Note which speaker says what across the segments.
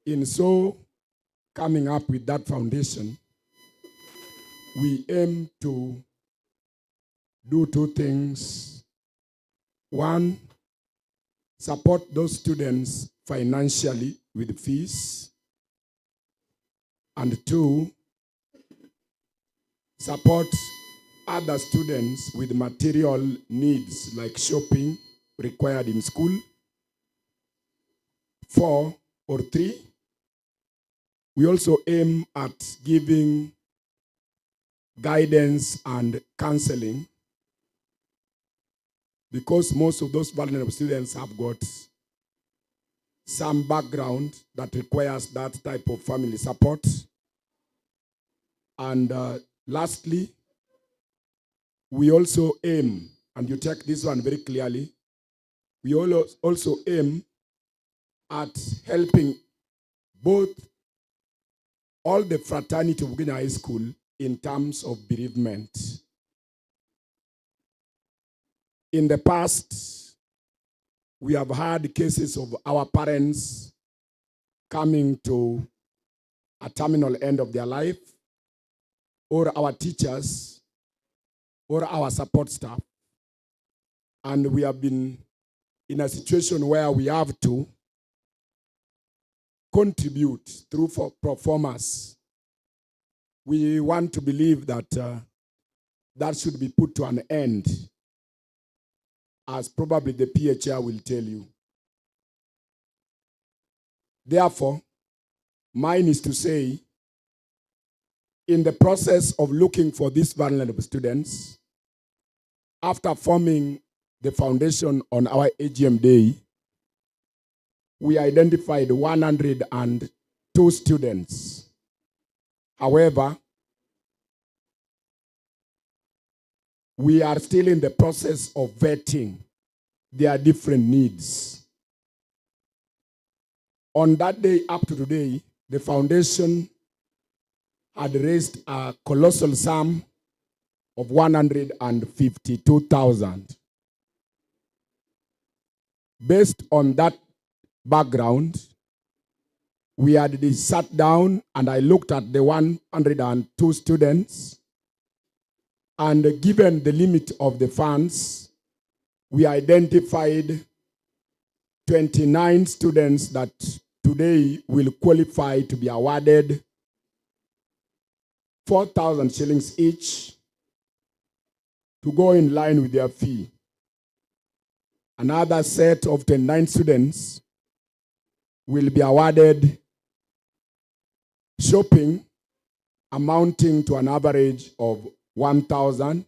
Speaker 1: In so coming up with that foundation, we aim to do two things. One, support those students financially with fees. And two, support other students with material needs like shopping required in school. 4 or 3, we also aim at giving guidance and counseling, because most of those vulnerable students have got some background that requires that type of family support. And lastly, we also aim, and you take this one very clearly, we also aim at helping both all the fraternity of Ugenya High School in terms of bereavement. In the past, we have had cases of our parents coming to a terminal end of their life, or our teachers, or our support staff. And we have been in a situation where we have to contribute through performers. We want to believe that that should be put to an end, as probably the PHR will tell you. Therefore, mine is to say, in the process of looking for these vulnerable students, after forming the foundation on our AGM day, we identified 102 students. However, we are still in the process of vetting their different needs. On that day up to today, the foundation had raised a colossal sum of 152,000. Based on that background, we had sat down and I looked at the 102 students, and given the limit of the funds, we identified 29 students that today will qualify to be awarded 4,000 shillings each to go in line with their fee. Another set of 29 students will be awarded shopping amounting to an average of 1,000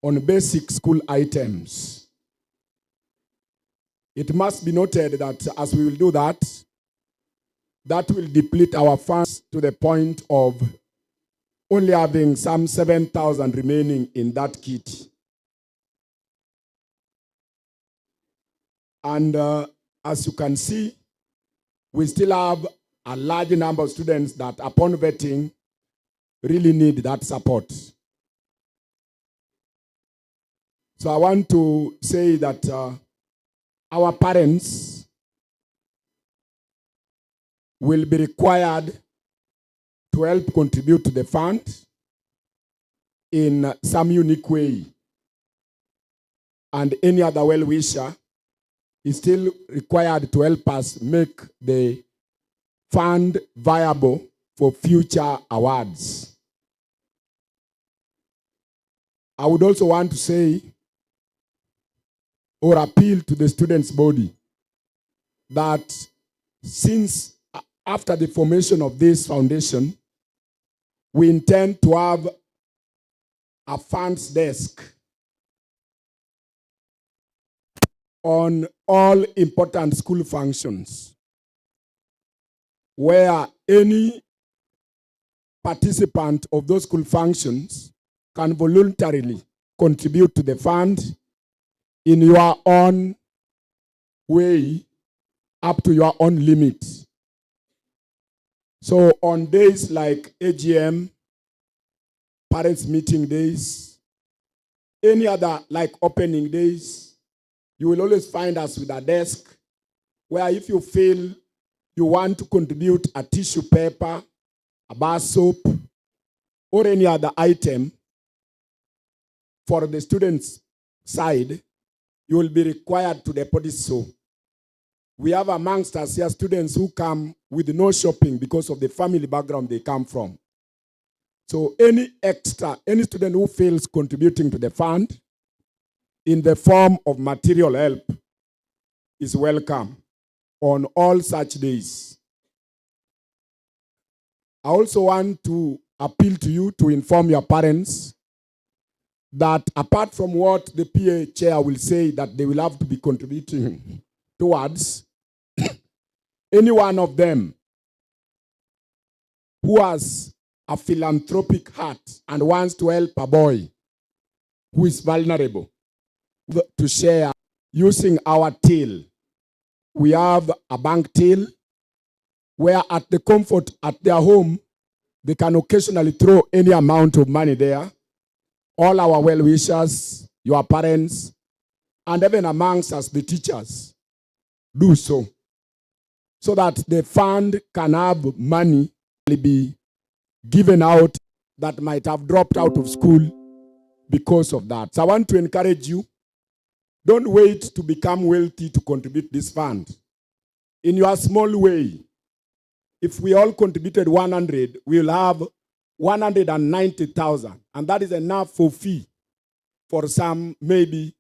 Speaker 1: on basic school items. It must be noted that as we will do that, that will deplete our funds to the point of only having some 7,000 remaining in that kit. And as you can see, we still have a large number of students that, upon vetting, really need that support. So I want to say that our parents will be required to help contribute to the fund in some unique way. And any other well-wisher is still required to help us make the fund viable for future awards. I would also want to say or appeal to the students' body that since after the formation of this foundation, we intend to have a funds desk on all important school functions, where any participant of those school functions can voluntarily contribute to the fund in your own way, up to your own limit. So on days like AGM, parents meeting days, any other like opening days, you will always find us with a desk where if you feel you want to contribute a tissue paper, a bar soap, or any other item for the students' side, you will be required to deposit so. We have amongst us here students who come with no shopping because of the family background they come from. So any student who feels contributing to the fund in the form of material help is welcome on all such days. I also want to appeal to you to inform your parents that apart from what the PA chair will say that they will have to be contributing towards, any one of them who has a philanthropic heart and wants to help a boy who is vulnerable to share using our till. We have a bank till where at the comfort at their home, they can occasionally throw any amount of money there. All our well-wishers, your parents, and even amongst us, the teachers, do so. So that the fund can have money be given out that might have dropped out of school because of that. So I want to encourage you, don't wait to become wealthy to contribute this fund. In your small way, if we all contributed 100, we'll have 190,000. And that is enough for fee for some, maybe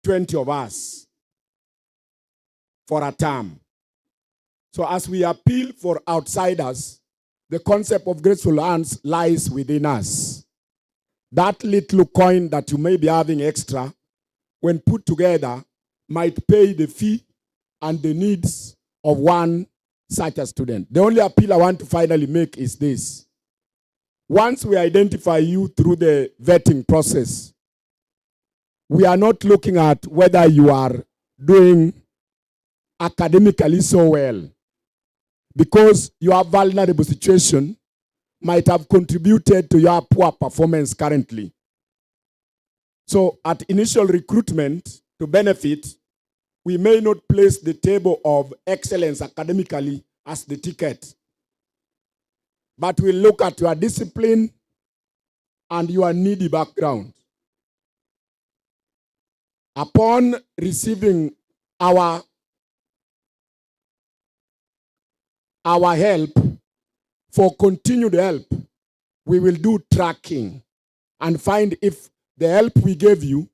Speaker 1: 20 of us for a term. So as we appeal for outsiders, the concept of graceful hands lies within us. That little coin that you may be having extra, when put together, might pay the fee and the needs of one such a student. The only appeal I want to finally make is this. Once we identify you through the vetting process, we are not looking at whether you are doing academically so well, because your vulnerable situation might have contributed to your poor performance currently. So at initial recruitment to benefit, we may not place the table of excellence academically as the ticket, but we'll look at your discipline and your needy background. Upon receiving our help, for continued help, we will do tracking and find if the help we gave you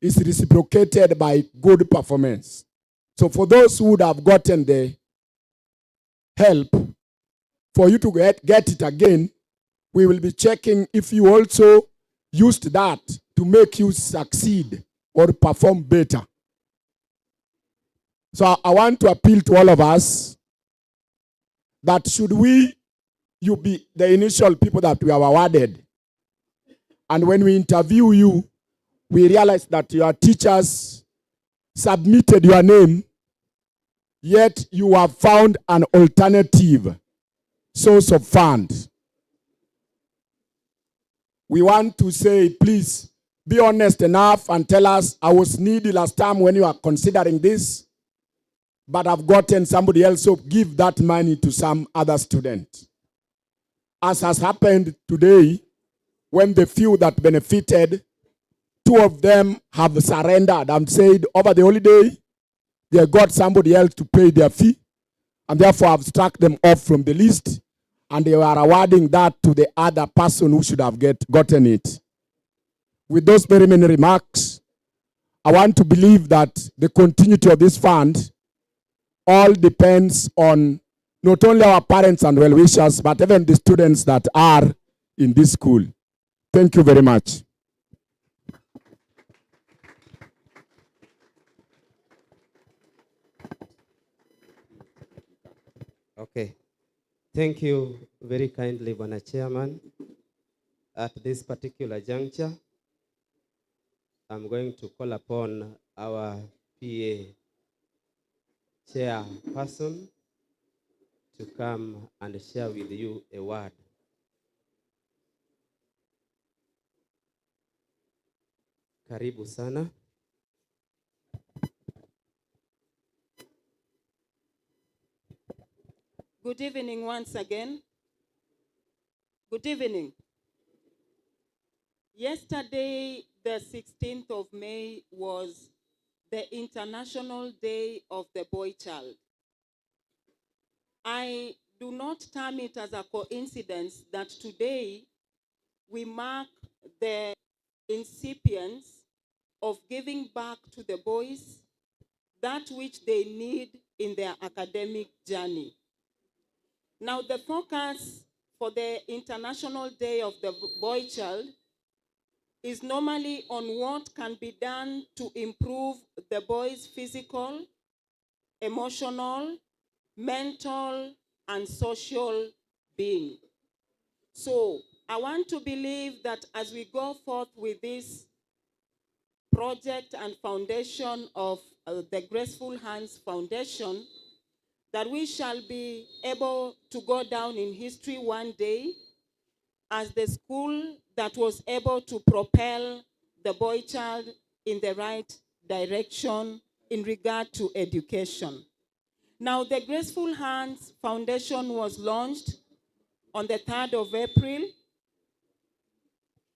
Speaker 1: is reciprocated by good performance. So for those who would have gotten the help, for you to get it again, we will be checking if you also used that to make you succeed or perform better. So I want to appeal to all of us that should you be the initial people that we have awarded, and when we interview you, we realize that your teachers submitted your name, yet you have found an alternative source of fund. We want to say, please be honest enough and tell us, I was needy last time when you are considering this, but I've gotten somebody else, so give that money to some other student. As has happened today, when the few that benefited, 2 of them have surrendered and said over the holiday, they got somebody else to pay their fee, and therefore have struck them off from the list, and they are awarding that to the other person who should have gotten it. With those very many remarks, I want to believe that the continuity of this fund all depends on not only our parents and well-wishers, but even the students that are in this school. Thank you very much.
Speaker 2: Okay. Thank you very kindly, Bwana Chairman. At this particular juncture, I'm going to call upon our PA chairperson to come and share with you a word. Karibu sana.
Speaker 3: Good evening once again. Good evening. Yesterday, the 16th of May, was the International Day of the Boy Child. I do not term it as a coincidence that today we mark the incipients of giving back to the boys that which they need in their academic journey. Now, the focus for the International Day of the Boy Child is normally on what can be done to improve the boy's physical, emotional, mental, and social being. So I want to believe that as we go forth with this project and foundation of the Graceful Hands Foundation, that we shall be able to go down in history one day as the school that was able to propel the boy child in the right direction in regard to education. Now, the Graceful Hands Foundation was launched on the 3rd of April,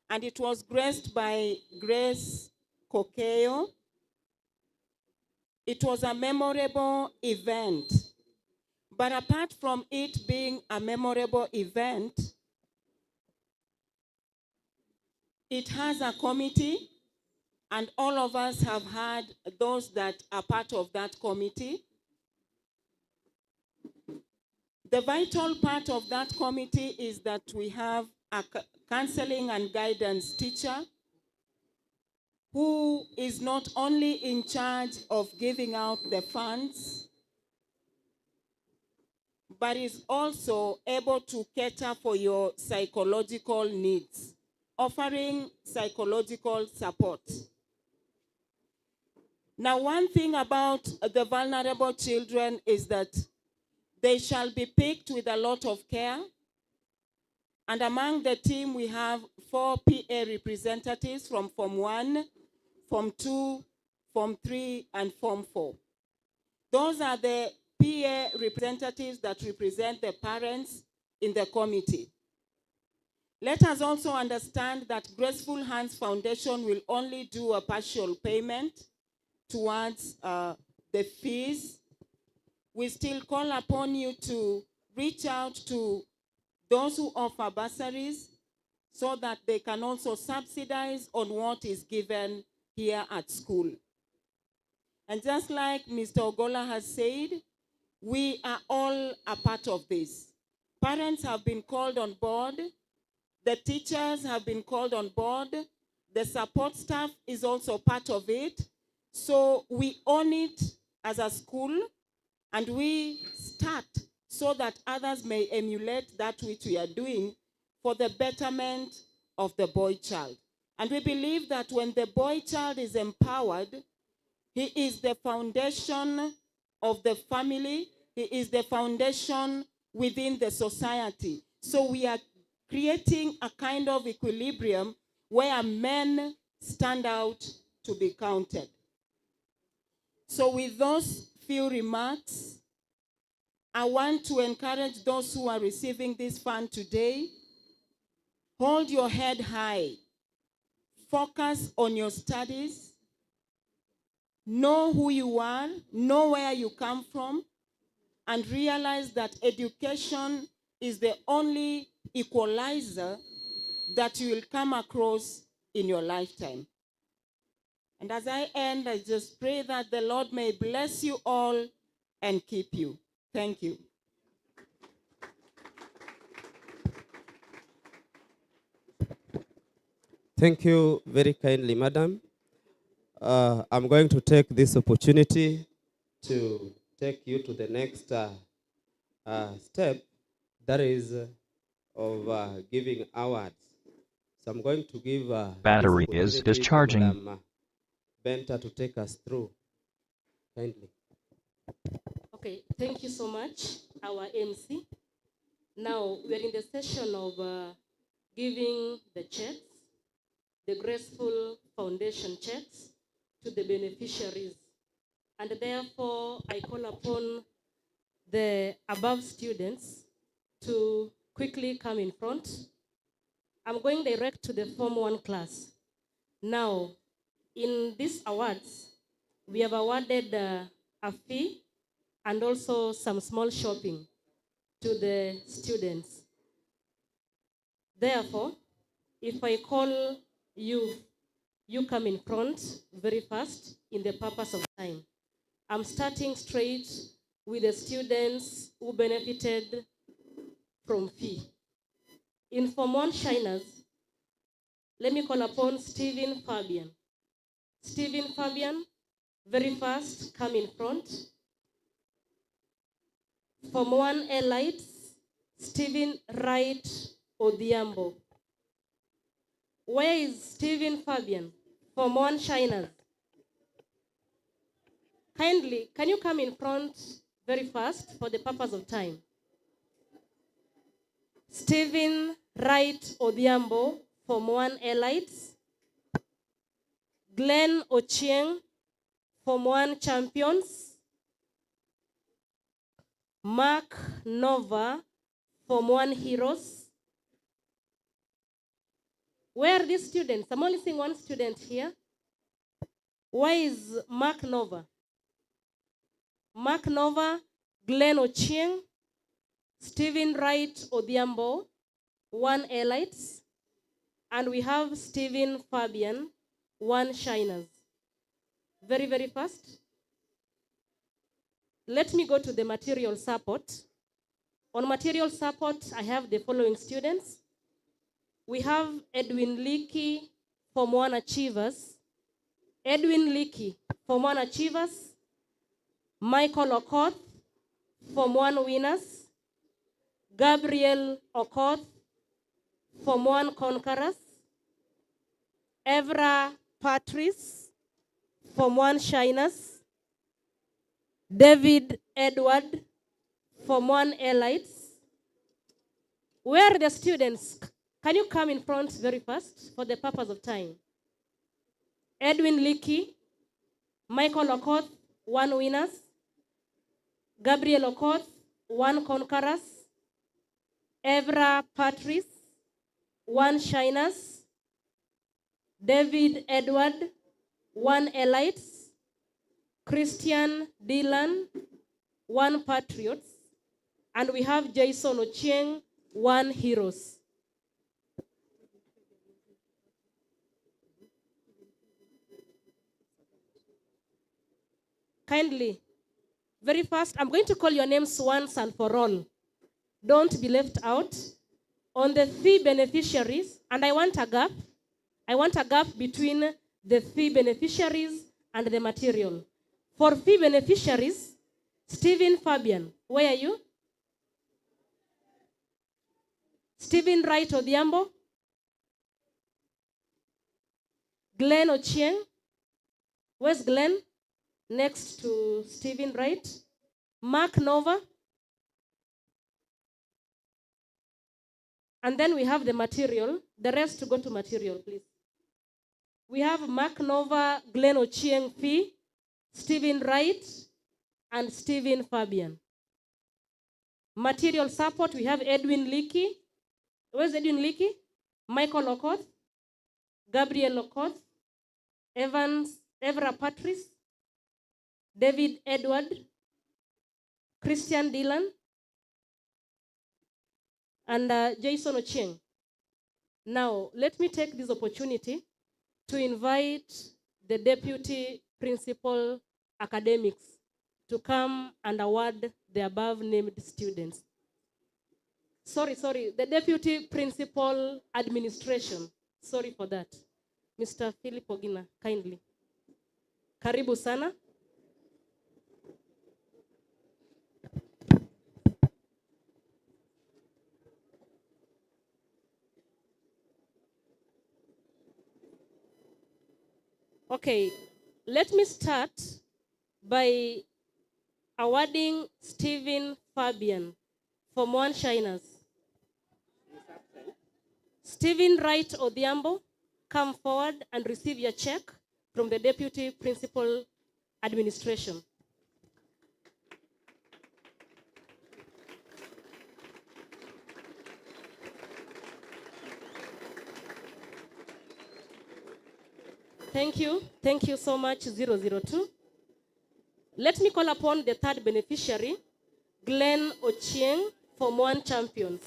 Speaker 3: and it was graced by Grace Kokeo. It was a memorable event. But apart from it being a memorable event, it has a committee, and all of us have had those that are part of that committee. The vital part of that committee is that we have a counseling and guidance teacher who is not only in charge of giving out the funds, but is also able to cater for your psychological needs, offering psychological support. Now, one thing about the vulnerable children is that they shall be picked with a lot of care. And among the team, we have 4 PA representatives from Form 1, Form 2, Form 3, and Form 4. Those are the PA representatives that represent the parents in the committee. Let us also understand that Graceful Hands Foundation will only do a partial payment towards the fees. We still call upon you to reach out to those who offer bursaries so that they can also subsidize on what is given here at school. And just like Mr. Ogola has said, we are all a part of this. Parents have been called on board. The teachers have been called on board. The support staff is also part of it. So we own it as a school, and we start so that others may emulate that which we are doing for the betterment of the boy child. And we believe that when the boy child is empowered, he is the foundation of the family. He is the foundation within the society. So we are creating a kind of equilibrium where men stand out to be counted. So with those few remarks, I want to encourage those who are receiving this fund today, hold your head high, focus on your studies, know who you are, know where you come from, and realize that education is the only equalizer that you will come across in your lifetime. And as I end, I just pray that the Lord may bless you all and keep you. Thank you.
Speaker 2: Thank you very kindly, Madam. I'm going to take this opportunity to take you to the next step, that is of giving awards. So I'm going to give this
Speaker 4: Battery is
Speaker 2: opportunity to
Speaker 4: discharging.
Speaker 2: Madam Benta to take us through. Kindly.
Speaker 5: Okay, thank you so much, our MC. Now, we are in the session of giving the checks, the Graceful Foundation checks, to the beneficiaries. And therefore, I call upon the above students to quickly come in front. I'm going direct to the Form 1 class. Now, in these awards, we have awarded a fee and also some small shopping to the students. Therefore, if I call you, you come in front very fast in the purpose of time. I'm starting straight with the students who benefited from fee. In Form 1 shiners, let me call upon Stephen Fabian. Stephen Fabian, very fast, come in front. Form 1 elites, Stephen Wright Odhiambo. Where is Stephen Fabian? Form 1 shiners. Kindly, can you come in front very fast for the purpose of time? Stephen Wright Odhiambo, Form 1 elites. Glenn Ochieng, Form 1 champions. Mark Nova, Form 1 heroes. Where are these students? I'm only seeing one student here. Where is Mark Nova? Mark Nova, Glenn Ochieng, Stephen Wright Odhiambo, 1 elites. And we have Stephen Fabian, 1 shiners. Very, very fast. Let me go to the material support. On material support, I have the following students. We have Edwin Leakey, Form 1 achievers. Edwin Leakey, Form 1 achievers. Michael Okoth, Form 1 winners. Gabriel Okoth, Form 1 conquerors. Evra Patrice, Form 1 shiners. David Edward, Form 1 elites. Where are the students? Can you come in front very fast for the purpose of time? Edwin Leakey, Michael Okoth, 1 winners. Gabriel Okoth, 1 conquerors. Evra Patrice, 1 shiners. David Edward, 1 elites. Christian Dylan, 1 patriots. And we have Jason Ochieng, 1 heroes. Kindly, very fast, I'm going to call your names once and for all. Don't be left out. On the fee beneficiaries, and I want a gap. I want a gap between the fee beneficiaries and the material. For fee beneficiaries, Stephen Fabian, where are you? Stephen Wright Odhiambo. Glenn Ochieng. Where's Glenn? Next to Stephen Wright. Mark Nova. And then we have the material. The rest to go to material, please. We have Mark Nova, Glenn Ochieng Fee, Stephen Wright, and Stephen Fabian. Material support, we have Edwin Leakey. Where's Edwin Leakey? Michael Okoth, Gabriel Okoth, Evra Patrice, David Edward, Christian Dylan, and Jason Ochieng. Now, let me take this opportunity to invite the Deputy Principal Academics to come and award the above named students. Sorry, the Deputy Principal Administration. Sorry for that. Mr. Philip Ogina, kindly. Karibu sana. Okay, let me start by awarding Stephen Fabian Form 1 shiners. Stephen Wright Odhiambo, come forward and receive your check from the Deputy Principal Administration. Thank you. Thank you so much, 002. Let me call upon the third beneficiary, Glenn Ochieng, Form 1 champions.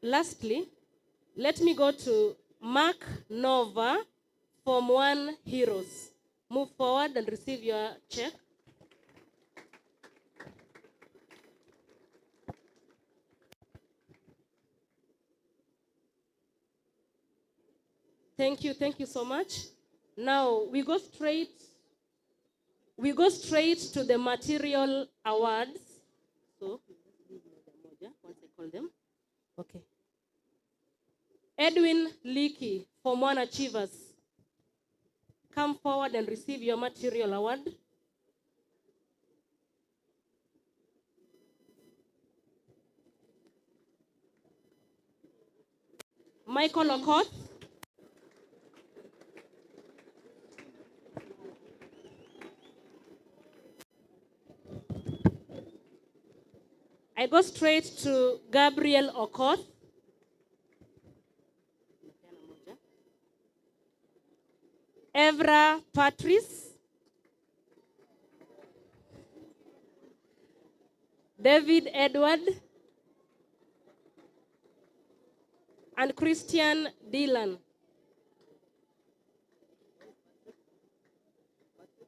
Speaker 5: Lastly, let me go to Mark Nova, Form 1 heroes. Move forward and receive your check. Thank you so much. Now we go straight to the material awards. So, once I call them. Okay. Edwin Leakey, Form 1 achievers. Come forward and receive your material award. Michael Okoth. I go straight to Gabriel Okoth. Evra Patrice. David Edward. And Christian Dylan.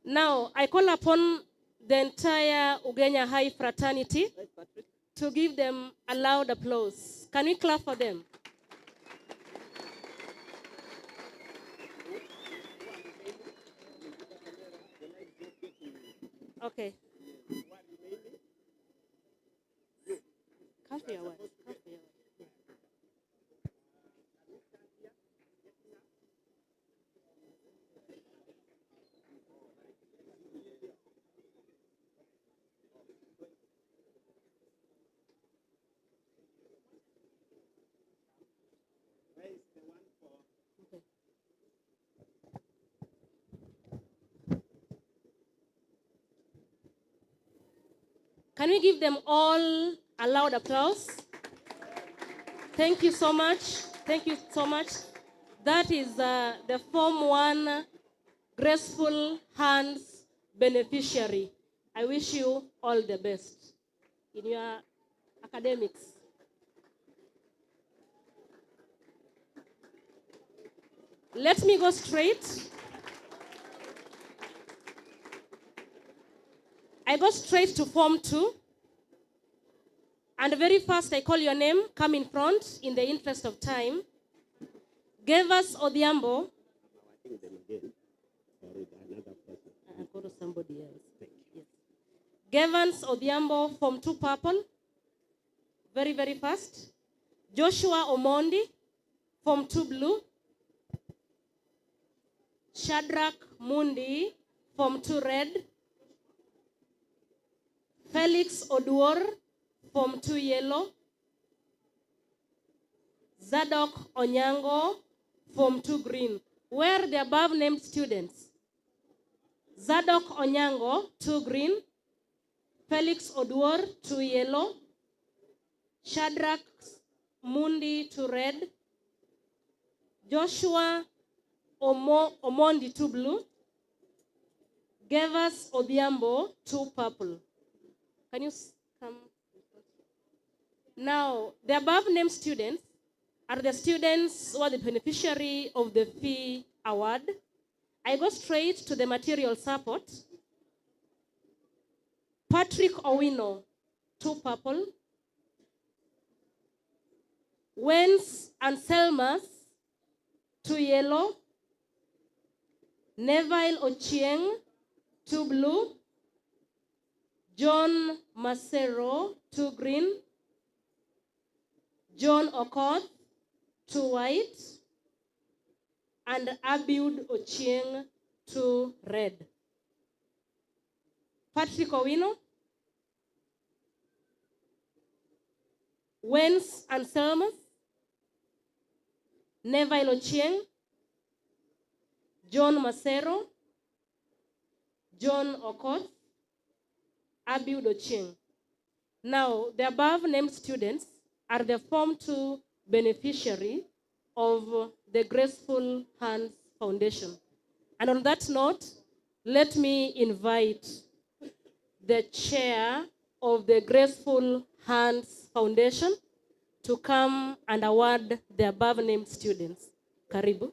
Speaker 5: Now, I call upon the entire Ugenya High fraternity to give them a loud applause. Can we clap for them? Okay. Come for your words. Come for your words. Okay. Can we give them all a loud applause? Thank you so much. Thank you so much. That is the Form 1 Graceful Hands beneficiary. I wish you all the best in your academics. Let me go straight. I go straight to Form 2. And very fast, I call your name. Come in front in the interest of time. Gavas Odhiambo. I'll go to somebody else. Yes. Gavans Odhiambo, Form 2 purple. Very, very fast. Joshua Omondi, Form 2 blue. Shadrach Mundi, Form 2 red. Felix Oduor, Form 2 yellow. Zadok Onyango, Form 2 green. Where the above named students? Zadok Onyango, 2 green. Felix Oduor, 2 yellow. Shadrach Mundi, 2 red. Joshua Omondi, 2 blue. Gavas Odhiambo, 2 purple. Can you come? Now, the above named students are the students who are the beneficiary of the fee award. I go straight to the material support. Patrick Owino, 2 purple. Wens and Selmas, 2 yellow. Neville Ochieng, 2 blue. John Macero, 2 green. John Okoth, 2 white. And Abiud Ochieng, 2 red. Patrick Owino, Wens and Selmas, Neville Ochieng, John Masero, John Okoth, Abiud Ochieng. Now, the above named students are the Form 2 beneficiary of the Graceful Hands Foundation. And on that note, let me invite the chair of the Graceful Hands Foundation to come and award the above named students. Karibu.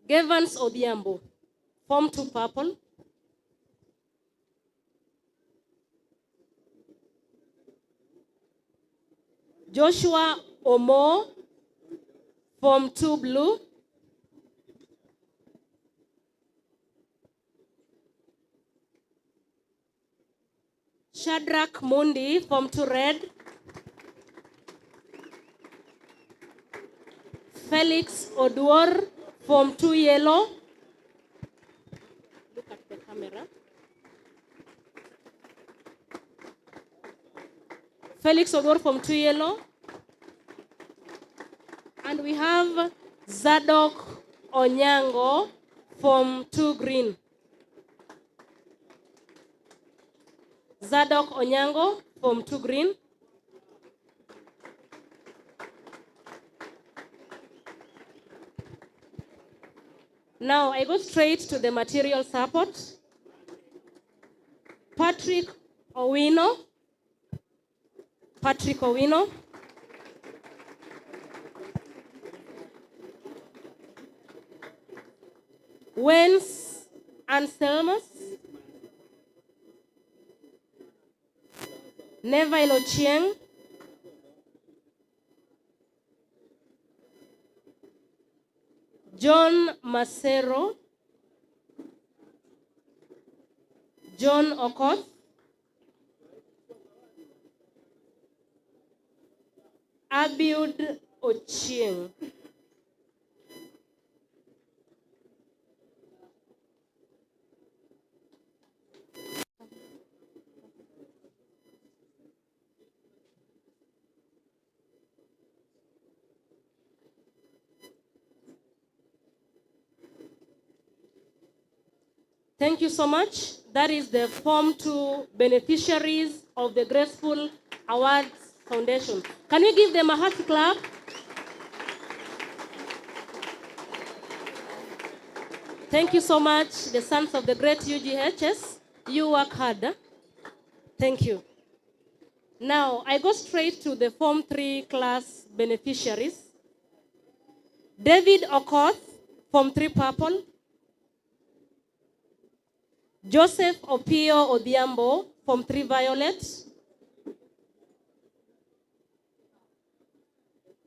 Speaker 5: Gevans Odhiambo, Form 2 Purple. Joshua Omo, Form 2 Blue. Shadrach Mundi, Form 2 Red. Felix Oduor, Form 2 Yellow. Look at the camera. Felix Oduor, Form 2 Yellow. And we have Zadok Onyango, Form 2 Green. Zadok Onyango, Form 2 Green. Now I go straight to the material support. Patrick Owino. Patrick Owino. Wens Anselmus. Neville Ochieng. John Masero. John Okoth. Abiud Ochieng. Thank you so much. That is the Form 2 beneficiaries of the Graceful Awards Foundation. Can we give them a hearty clap? Thank you so much, the sons of the great UGHS. You work hard. Thank you. Now, I go straight to the Form 3 class beneficiaries. David Okoth, Form 3 Purple. Joseph Opio Odhiambo, Form 3 Violet.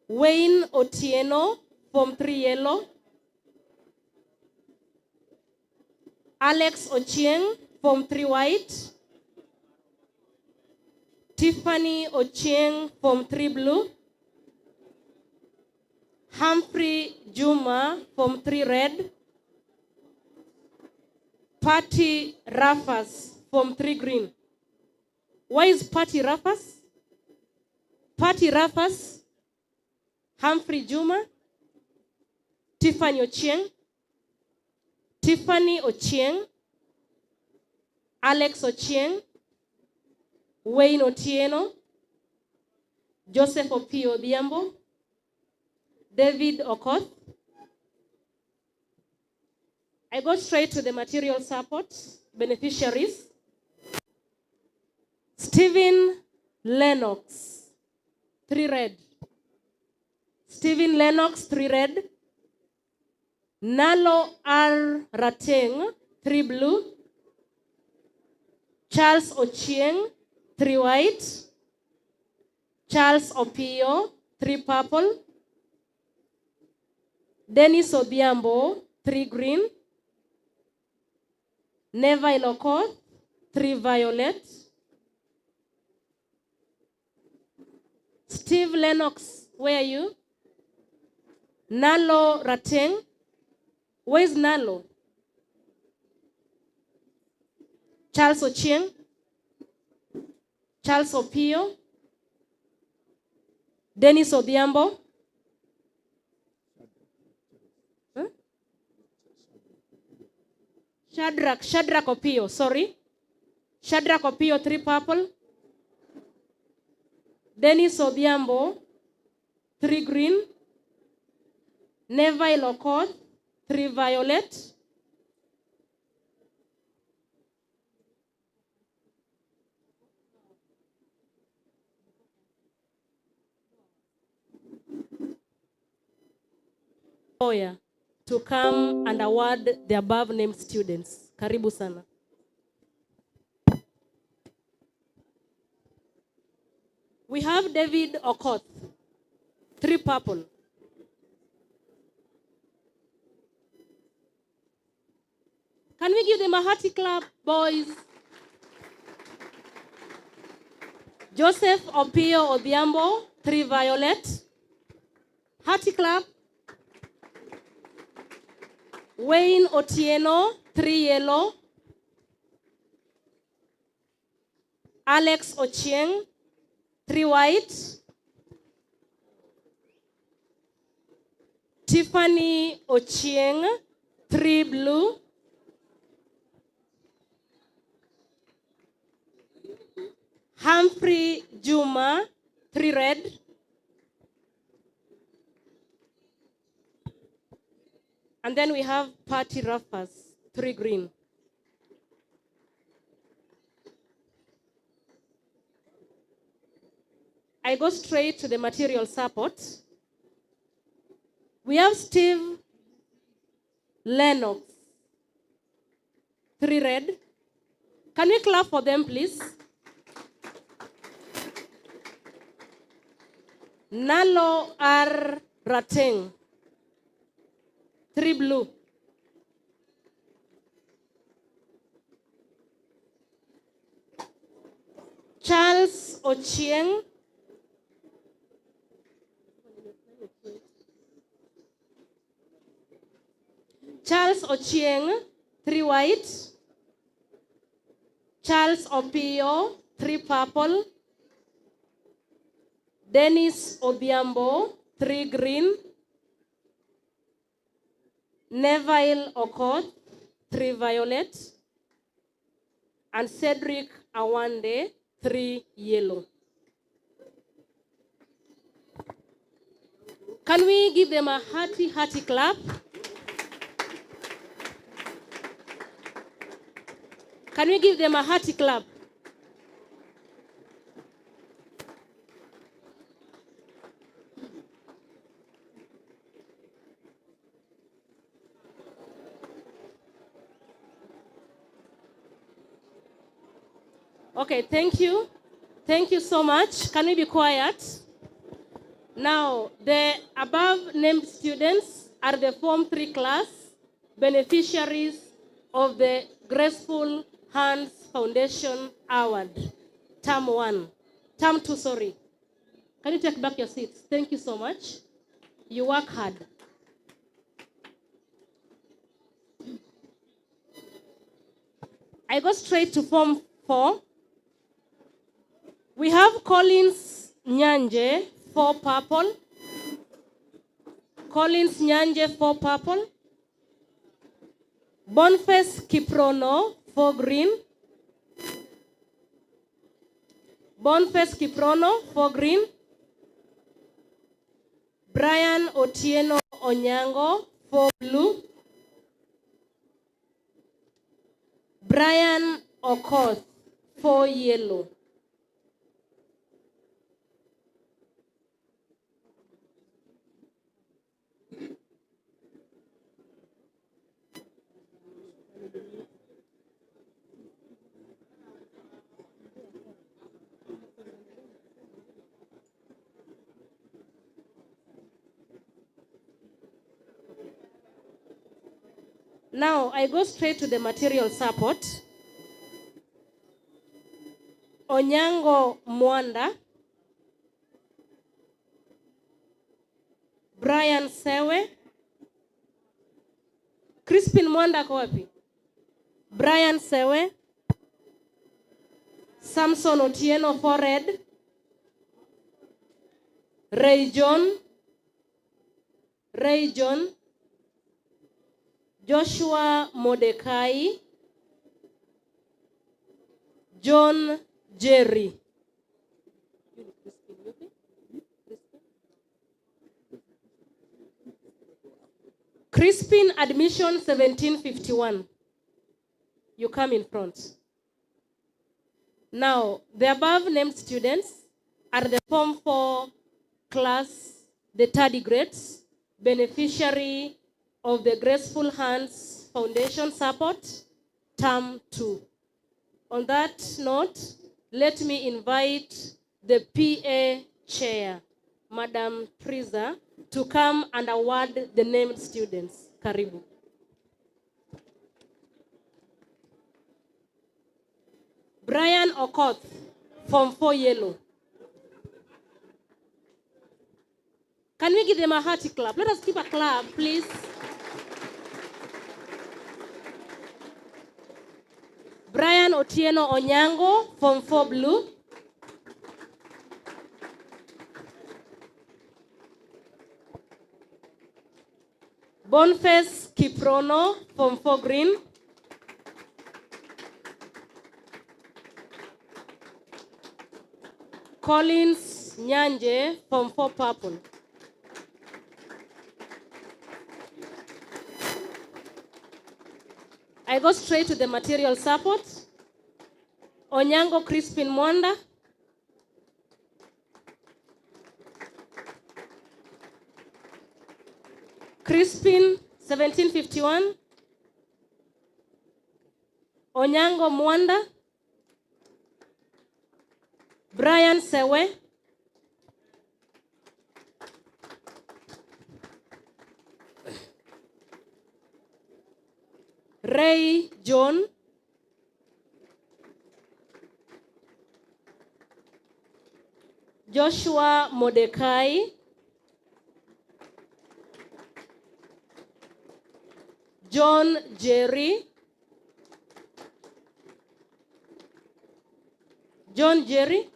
Speaker 5: Wayne Otieno, Form 3 Yellow. Alex Ochieng, Form 3 White. Tiffany Ochieng, Form 3 Blue. Humphrey Juma, Form 3 Red. Patty Raffas, Form 3 Green. Why is Patty Raffas? Patty Raffas, Humphrey Juma, Tiffany Ochieng, Tiffany Ochieng, Alex Ochieng, Wayne Otieno, Joseph Opio Odhiambo, David Okoth. I go straight to the material support beneficiaries. Stephen Lennox, 3 red. Stephen Lennox, 3 red. Nalo R. Rateng, 3 blue. Charles Ochieng, 3 white. Charles Opio, 3 purple. Dennis Odhiambo, 3 green. Neville Okoth, 3 violet. Steve Lennox, where are you? Nalo Rateng. Where's Nalo? Charles Ochieng. Charles Opio. Dennis Odhiambo. Huh? Shadrach Opio, sorry. Shadrach Opio, 3 purple. Dennis Odhiambo, 3 green. Neville Okoth, 3 violet. To come and award the above named students. Karibu sana. We have David Okoth, 3 purple. Can we give them a hearty clap, boys? Joseph Opio Odhiambo, 3 violet. Hearty clap. Wayne Otieno, 3 yellow. Alex Ochieng, 3 white. Tiffany Ochieng, 3 blue. Humphrey Juma, 3 red. And then we have Patty Raffas, 3 green. I go straight to the material support. We have Steve Lennox, 3 red. Can we clap for them, please? Nalo R. Rateng, 3 blue. Charles Ochieng, Charles Ochieng, 3 white. Charles Opio, 3 purple. Dennis Odhiambo, 3 green. Neville Okoth, 3 violet. And Cedric Awande, 3 yellow. Can we give them a hearty clap? Can we give them a hearty clap? Okay, thank you. Thank you so much. Can we be quiet? Now, the above named students are the Form 3 class beneficiaries of the Graceful Hands Foundation Award, Term 1. Term 2, sorry. Can you take back your seats? Thank you so much. You work hard. I go straight to Form 4. We have Collins Nyanje, 4 purple. Collins Nyanje, 4 purple. Boniface Kiprono, 4 green. Boniface Kiprono, 4 green. Brian Otieno Onyango, 4 blue. Brian Okoth, 4 yellow. Now, I go straight to the material support. Onyango Mwanda, Brian Sewe, Crispin Mwanda kwa wapi? Brian Sewe, Samson Otieno, 4 red. Ray John, Joshua Mordecai, John Jerry. Crispin admission 1751. You come in front. Now, the above named students are the Form 4 class, the tardigrades, beneficiary of the Graceful Hands Foundation Support, Term 2. On that note, let me invite the PA Chair, Madam Triza, to come and award the named students. Karibu. Brian Okoth, Form 4 Yellow. Can we give them a hearty clap? Let us keep a clap, please. Brian Otieno Onyango, Form 4 Blue. Boniface Kiprono, Form 4 Green. Collins Nyanje, Form 4 Purple. I go straight to the material support. Onyango Crispin Mwanda. Crispin 1751. Onyango Mwanda. Brian Sewe. Ray John. Joshua Mordecai. John Jerry. John Jerry.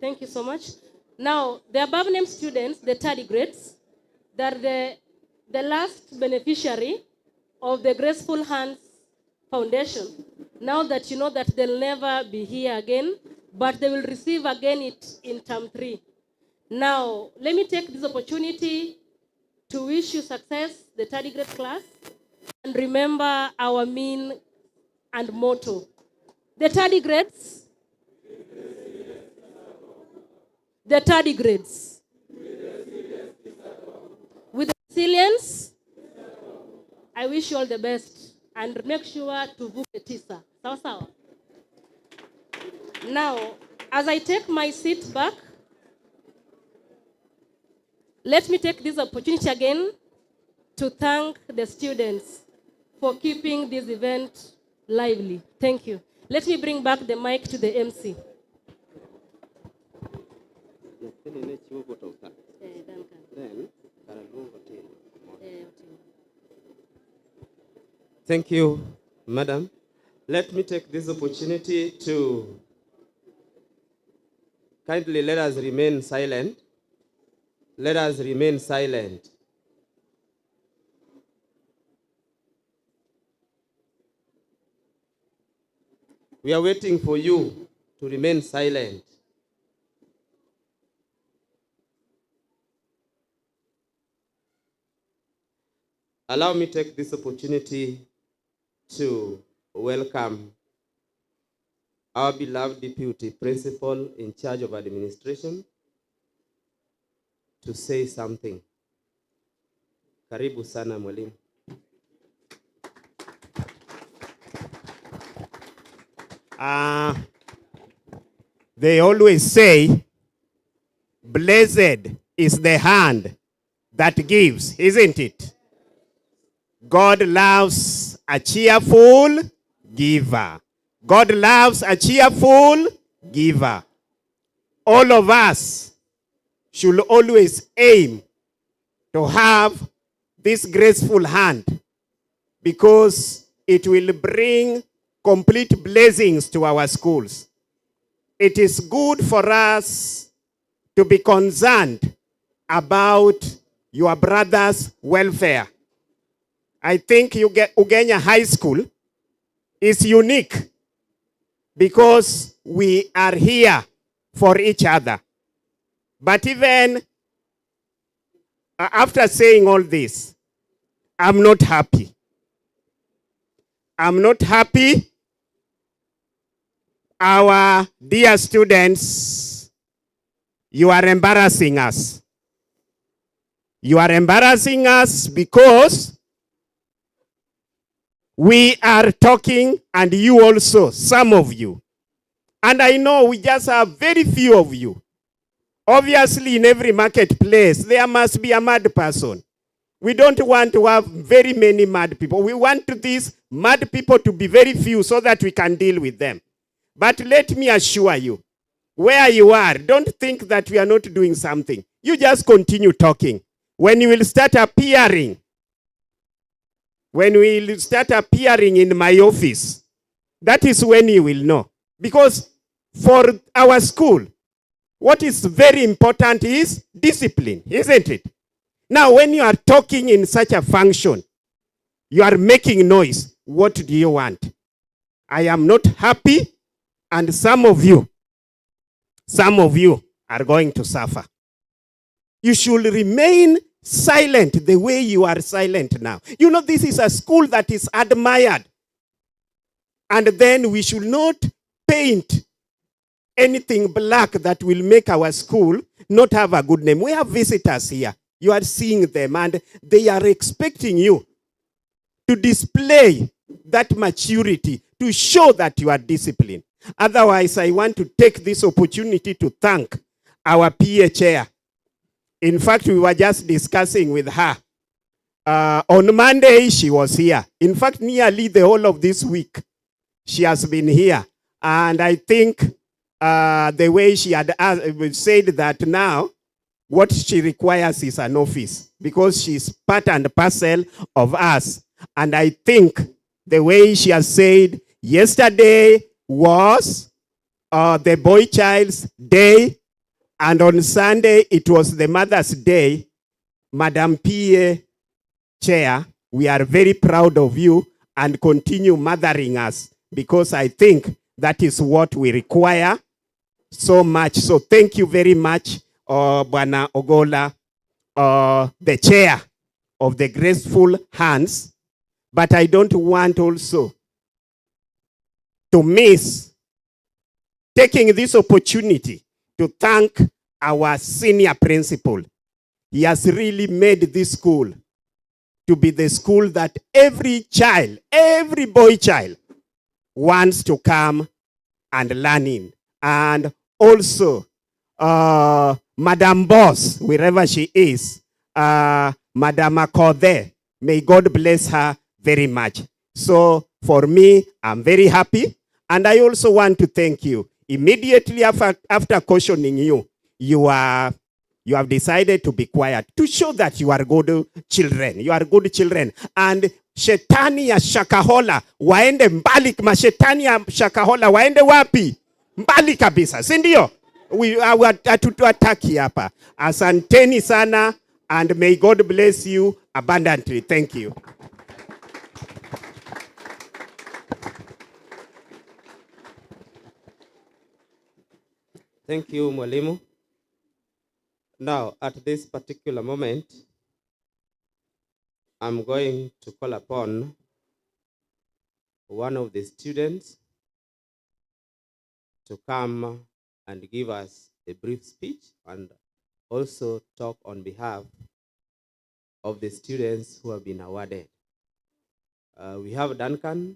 Speaker 5: Thank you so much. Now, the above named students, the tardigrades, they're the last beneficiary of the Graceful Hands Foundation. Now that you know that they'll never be here again, but they will receive again it in term 3. Now, let me take this opportunity to wish you success, the tardigrade class, and remember our mean and motto. The tardigrades. The tardigrades. With resilience, I wish you all the best. And make sure to book the TISA. Sawa. Now, as I take my seat back, let me take this opportunity again to thank the students for keeping this event lively. Thank you. Let me bring back the mic to the MC.
Speaker 2: Thank you, Madam. Let me take this opportunity to kindly let us remain silent. Let us remain silent. We are waiting for you to remain silent. Allow me to take this opportunity to welcome our beloved Deputy Principal in charge of administration to say something. Karibu sana mwalimu.
Speaker 4: They always say, blessed is the hand that gives, isn't it? God loves a cheerful giver. God loves a cheerful giver. All of us should always aim to have this graceful hand because it will bring complete blessings to our schools. It is good for us to be concerned about your brother's welfare. I think Ugenya High School is unique because we are here for each other. But even after saying all this, I'm not happy. I'm not happy. Our dear students, you are embarrassing us. You are embarrassing us because we are talking, and you also, some of you. And I know we just have very few of you. Obviously, in every marketplace, there must be a mad person. We don't want to have very many mad people. We want these mad people to be very few so that we can deal with them. But let me assure you, where you are, don't think that we are not doing something. You just continue talking. When you will start appearing, in my office, that is when you will know. Because for our school, what is very important is discipline, isn't it? Now, when you are talking in such a function, you are making noise. What do you want? I am not happy, and some of you are going to suffer. You should remain silent the way you are silent now. You know, this is a school that is admired. And then we should not paint anything black that will make our school not have a good name. We have visitors here. You are seeing them, and they are expecting you to display that maturity, to show that you are disciplined. Otherwise, I want to take this opportunity to thank our PA chair. In fact, we were just discussing with her. On Monday, she was here. In fact, nearly the whole of this week, she has been here. And I think the way she had said that now, what she requires is an office, because she's part and parcel of us. And I think the way she has said, yesterday was the boy child's day, and on Sunday it was the Mother's Day. Madam PA Chair, we are very proud of you, and continue mothering us, because I think that is what we require so much. So thank you very much, Bwana Ogola, the chair of the Graceful Hands. But I don't want also to miss taking this opportunity to thank our senior principal. He has really made this school to be the school that every child, every boy child wants to come and learn in. And also, Madam Boss, wherever she is, Madam Akode, may God bless her very much. So for me, I'm very happy. And I also want to thank you. Immediately after cautioning you, you have decided to be quiet, to show that you are good children. You are good children. And shetani ya Shakahola waende mbali. Mashetani ya Shakahola waende wapi? Mbali kabisa, si ndio? Hatutuataki hapa. Asanteni sana, and may God bless you abundantly. Thank you.
Speaker 2: Thank you, Mwalimu. Now, at this particular moment, I'm going to call upon one of the students to come and give us a brief speech, and also talk on behalf of the students who have been awarded. We have Duncan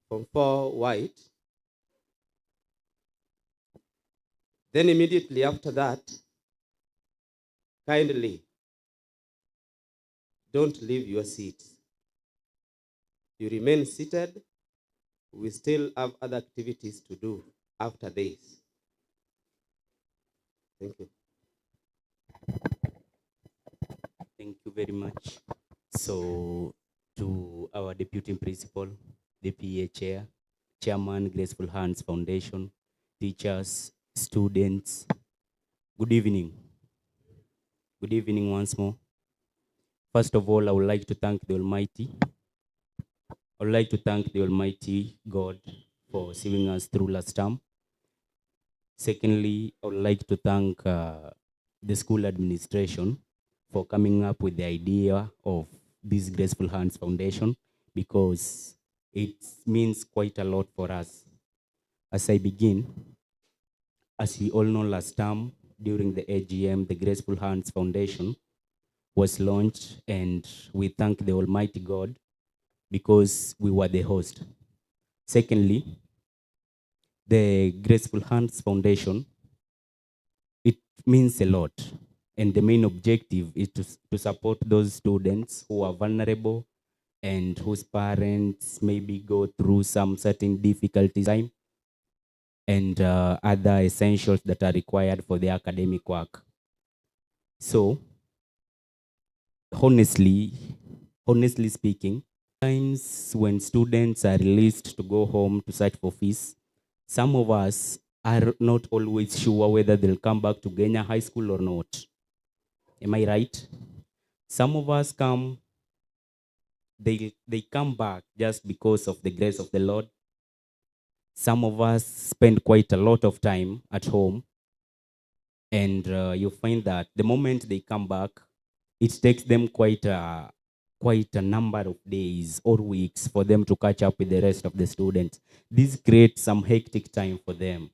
Speaker 2: from 4 White. Then immediately after that, kindly don't leave your seat. You remain seated. We still have other activities to do after this. Thank you.
Speaker 6: Thank you very much. So to our deputy principal, the PA chair, chairman, Graceful Hands Foundation, teachers, students. Good evening. Good evening once more. First of all, I would like to thank the Almighty. I would like to thank the Almighty God for seeing us through last term. Secondly, I would like to thank the school administration for coming up with the idea of this Graceful Hands Foundation, because it means quite a lot for us. As I begin, as we all know, last term during the AGM, the Graceful Hands Foundation was launched, and we thank the Almighty God because we were the host. Secondly, the Graceful Hands Foundation, it means a lot. And the main objective is to support those students who are vulnerable and whose parents maybe go through some certain difficulties time and other essentials that are required for their academic work. So, honestly speaking, times when students are released to go home to search for fees, some of us are not always sure whether they'll come back to Kenya High School or not. Am I right? Some of us come, they come back just because of the grace of the Lord. Some of us spend quite a lot of time at home, and you find that the moment they come back, it takes them quite a number of days or weeks for them to catch up with the rest of the students. This creates some hectic time for them.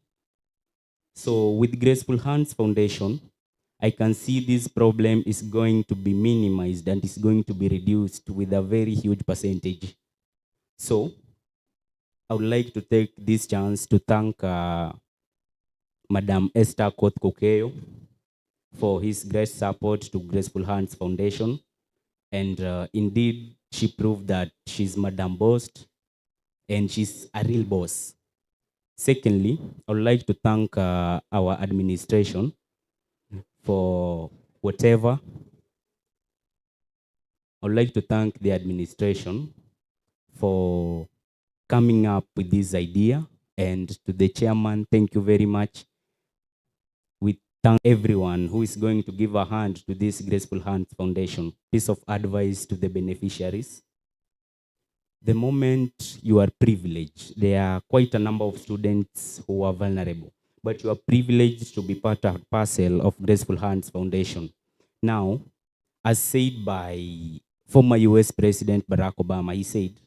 Speaker 6: So with Graceful Hands Foundation, I can see this problem is going to be minimized and is going to be reduced with a very huge percentage. So I would like to take this chance to thank Madam Esther Kotkokeo for his great support to Graceful Hands Foundation. And indeed, she proved that she's Madam Boss and she's a real boss. Secondly, I would like to thank our administration for whatever. I would like to thank the administration for coming up with this idea, and to the chairman, thank you very much. We thank everyone who is going to give a hand to this Graceful Hands Foundation. Piece of advice to the beneficiaries. The moment you are privileged, there are quite a number of students who are vulnerable, but you are privileged to be part and parcel of Graceful Hands Foundation. Now, as said by former US President Barack Obama, he said,